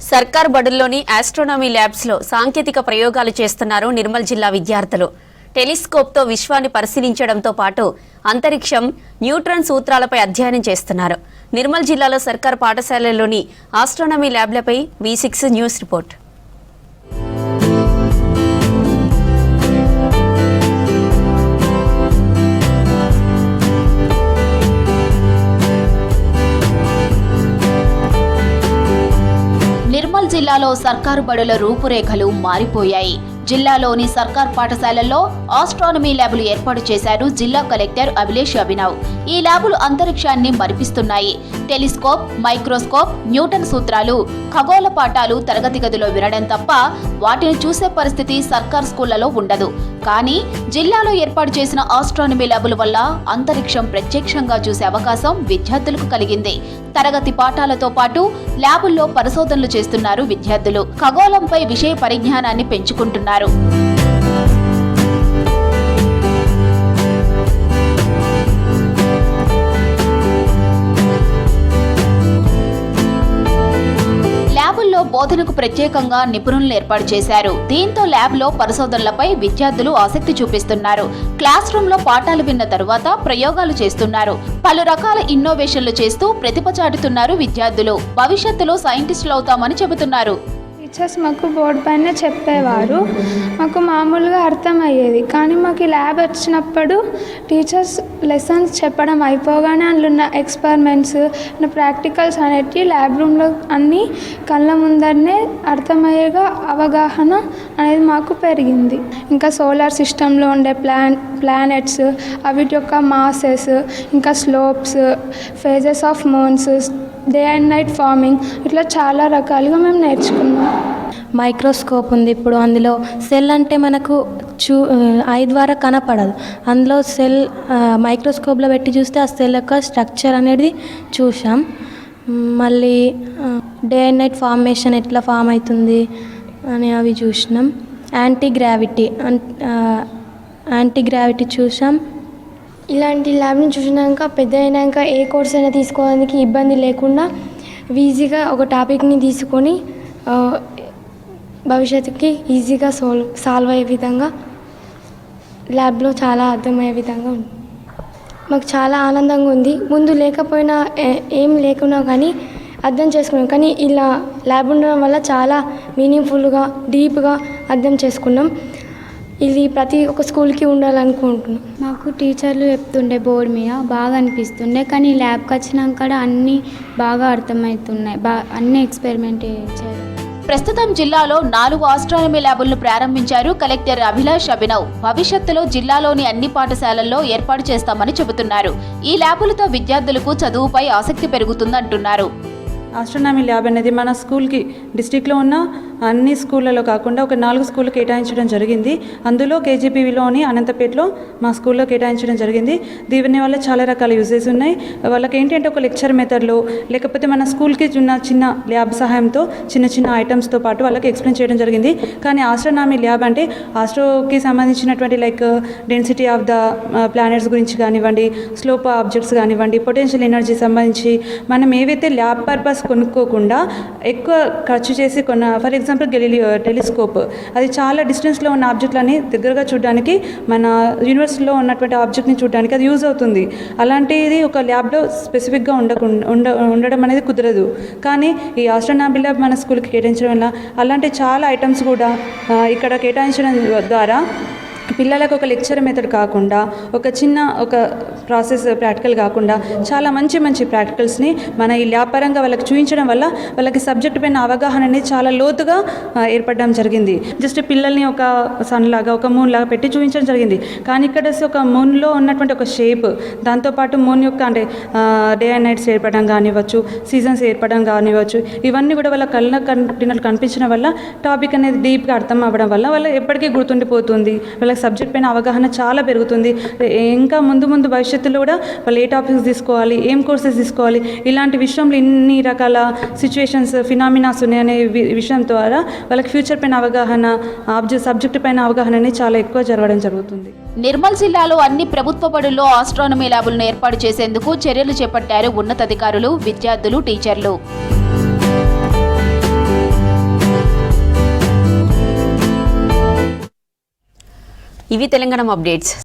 సర్కార్ బడుల్లోని astronomy labs లో సాంకేతిక ప్రయోగాలు చేస్తున్నారు నిర్మల్ జిల్లా విద్యార్థులు. టెలిస్కోప్ తో విశ్వాన్ని పరిశీలించడంతో పాటు అంతరిక్షం, న్యూట్రాన్ సూత్రాలపై అధ్యయనం చేస్తున్నారు. నిర్మల్ జిల్లాలో సర్కార్ పాఠశాలల్లోని ఆస్ట్రోనమీ ల్యాబ్లపై V6 న్యూస్ రిపోర్ట్. నిర్మల్ జిల్లాలో సర్కారు బడుల రూపురేఖలు మారిపోయాయి. జిల్లాలోని సర్కార్ పాఠశాలల్లో ఆస్ట్రానమీ ల్యాబులు ఏర్పాటు చేశారు జిల్లా కలెక్టర్ అభిలేష్ అభినవ్. ఈ ల్యాబులు అంతరిక్షాన్ని మరిపిస్తున్నాయి. టెలిస్కోప్, మైక్రోస్కోప్, న్యూటన్ సూత్రాలు, ఖగోళ పాఠాలు తరగతి గదిలో వినడం తప్ప వాటిని చూసే పరిస్థితి సర్కార్ స్కూళ్లలో ఉండదు. కానీ జిల్లాలో ఏర్పాటు చేసిన ఆస్ట్రానమీ ల్యాబుల వల్ల అంతరిక్షం ప్రత్యక్షంగా చూసే అవకాశం విద్యార్థులకు కలిగింది. తరగతి పాఠాలతో పాటు ల్యాబుల్లో పరిశోధనలు చేస్తున్నారు విద్యార్థులు. ఖగోళంపై విషయ పరిజ్ఞానాన్ని పెంచుకుంటున్నారు. ల్యాబుల్లో బోధనకు ప్రత్యేకంగా నిపుణులను ఏర్పాటు చేశారు. దీంతో ల్యాబ్లో పరిశోధనలపై విద్యార్థులు ఆసక్తి చూపిస్తున్నారు. క్లాస్ రూమ్ లో పాఠాలు విన్న తరువాత ప్రయోగాలు చేస్తున్నారు. పలు రకాల ఇన్నోవేషన్లు చేస్తూ ప్రతిభ చాటుతున్నారు విద్యార్థులు. భవిష్యత్తులో సైంటిస్టులు అవుతామని చెబుతున్నారు. టీచర్స్ మాకు బోర్డు పైన చెప్పేవారు, మాకు మామూలుగా అర్థమయ్యేది. కానీ మాకు ల్యాబ్ వచ్చినప్పుడు టీచర్స్ లెసన్స్ చెప్పడం అయిపోగానే అందులో ఉన్న ఎక్స్పెరిమెంట్స్, ప్రాక్టికల్స్ అనేటివి ల్యాబ్ రూమ్లో అన్నీ కళ్ళ ముందరనే అర్థమయ్యేగా అవగాహన అనేది మాకు పెరిగింది. ఇంకా సోలార్ సిస్టంలో ఉండే ప్లానెట్స్, వీటి యొక్క మాసెస్, ఇంకా slopes, phases of moons, day and night farming, ఇట్లా చాలా రకాలుగా మేము నేర్చుకున్నాం. మైక్రోస్కోప్ ఉంది ఇప్పుడు. అందులో సెల్ అంటే మనకు ఐ ద్వారా కనపడదు. అందులో సెల్ మైక్రోస్కోప్లో పెట్టి చూస్తే ఆ సెల్ యొక్క స్ట్రక్చర్ అనేది చూసాం. మళ్ళీ డే అండ్ నైట్ ఫార్మేషన్ ఎట్లా ఫామ్ అవుతుంది అని అవి చూసినాం. యాంటీ గ్రావిటీ చూసాం. ఇలాంటి ల్యాబ్ని చూసినాక పెద్ద అయినాక ఏ కోర్స్ అయినా తీసుకోవడానికి ఇబ్బంది లేకుండా ఈజీగా ఒక టాపిక్ని తీసుకొని భవిష్యత్తుకి ఈజీగా సాల్వ్ అయ్యే విధంగా ల్యాబ్లో చాలా అర్థమయ్యే విధంగా ఉంది. మాకు చాలా ఆనందంగా ఉంది. ముందు లేకపోయినా ఏం లేకున్నా కానీ అర్థం చేసుకున్నాం. కానీ ఇలా ల్యాబ్ ఉండడం వల్ల చాలా మీనింగ్ఫుల్గా, డీప్గా అర్థం చేసుకున్నాం. ఇది ప్రతి ఒక్క స్కూల్కి ఉండాలనుకుంటున్నాం. మాకు టీచర్లు చెప్తుండే బోర్డు మీద బాగా అనిపిస్తుండే, కానీ ల్యాబ్కి వచ్చినాక అన్నీ బాగా అర్థమవుతున్నాయి. అన్ని ఎక్స్పెరిమెంట్ చేయాలి. ప్రస్తుతం జిల్లాలో 4 ఆస్ట్రానమీ ల్యాబులను ప్రారంభించారు కలెక్టర్ అభిలాష్ అభినవ్. భవిష్యత్తులో జిల్లాలోని అన్ని పాఠశాలల్లో ఏర్పాటు చేస్తామని చెబుతున్నారు. ఈ ల్యాబులతో విద్యార్థులకు చదువుపై ఆసక్తి పెరుగుతుందంటున్నారు. ఆస్ట్రోనమీ ల్యాబ్ అనేది మన స్కూల్కి డిస్టిక్లో ఉన్న అన్ని స్కూళ్ళలో కాకుండా ఒక 4 స్కూళ్ళు కేటాయించడం జరిగింది. అందులో KGPVలోని అనంతపేటలో మా స్కూల్లో కేటాయించడం జరిగింది. దీని వల్ల చాలా రకాల యూజెస్ ఉన్నాయి. వాళ్ళకి ఏంటంటే ఒక లెక్చర్ మెథడ్లో, లేకపోతే మన స్కూల్కి ఉన్న చిన్న ల్యాబ్ సహాయంతో చిన్న ఐటమ్స్తో పాటు వాళ్ళకి ఎక్స్ప్లెయిన్ చేయడం జరిగింది. కానీ ఆస్ట్రోనమీ ల్యాబ్ అంటే ఆస్ట్రోకి సంబంధించినటువంటి like density of the planets గురించి కానివ్వండి, స్లోప్ ఆబ్జెక్ట్స్ కానివ్వండి, పొటెన్షియల్ ఎనర్జీ సంబంధించి మనం ఏవైతే ల్యాబ్ పర్పస్ కొనుక్కోకుండా ఎక్కువ ఖర్చు చేసి ఫర్ ఎగ్జాంపుల్ టెలిస్కోప్, అది చాలా డిస్టెన్స్లో ఉన్న ఆబ్జెక్ట్లని దగ్గరగా చూడడానికి, మన యూనివర్స్లో ఉన్నటువంటి ఆబ్జెక్ట్ని చూడడానికి అది యూజ్ అవుతుంది. అలాంటిది ఒక ల్యాబ్లో స్పెసిఫిక్గా ఉండడం అనేది కుదరదు. కానీ ఈ ఆస్ట్రోనమీ ల్యాబ్ మన స్కూల్కి కేటాయించడం వల్ల అలాంటి చాలా ఐటమ్స్ కూడా ఇక్కడ కేటాయించడం ద్వారా పిల్లలకు ఒక లెక్చర్ మెథడ్ కాకుండా ఒక ప్రాసెస్ ప్రాక్టికల్ కాకుండా చాలా మంచి ప్రాక్టికల్స్ని మన ఈ ల్యాబ్ పరంగా వాళ్ళకి చూపించడం వల్ల వాళ్ళకి సబ్జెక్ట్ పైన అవగాహన అనేది చాలా లోతుగా ఏర్పడడం జరిగింది. జస్ట్ పిల్లల్ని ఒక సన్ లాగా, ఒక మూన్ లాగా పెట్టి చూపించడం జరిగింది. కానీ ఇక్కడ ఒక మూన్లో ఉన్నటువంటి ఒక షేప్, దాంతోపాటు మూన్ యొక్క అంటే డే అండ్ నైట్స్ ఏర్పడడం కానివ్వచ్చు, సీజన్స్ ఏర్పడడం కానివ్వచ్చు, ఇవన్నీ కూడా వాళ్ళ కళ్ళకు కనిపించడం వల్ల టాపిక్ అనేది డీప్గా అర్థం అవ్వడం వల్ల వాళ్ళ ఎప్పటికీ గుర్తుండిపోతుంది. వాళ్ళ సబ్జెక్ట్ పైన అవగాహన చాలా పెరుగుతుంది. ఇంకా ముందు భవిష్యత్తులో కూడా వాళ్ళు ఏ టాపిక్స్ తీసుకోవాలి, ఏం కోర్సెస్ తీసుకోవాలి, ఇలాంటి విషయంలో ఇన్ని రకాల సిచ్యువేషన్స్, ఫినామినాస్ ఉన్నాయనే విషయం ద్వారా వాళ్ళకి ఫ్యూచర్ పైన అవగాహన, సబ్జెక్ట్ పైన అవగాహన అనేది చాలా ఎక్కువ జరగడం జరుగుతుంది. నిర్మల్ జిల్లాలో అన్ని ప్రభుత్వ బడుల్లో ఆస్ట్రానమీ ల్యాబులను ఏర్పాటు చేసేందుకు చర్యలు చేపట్టారు ఉన్నతాధికారులు, విద్యార్థులు, టీచర్లు. ఇవి తెలంగాణ అప్డేట్స్.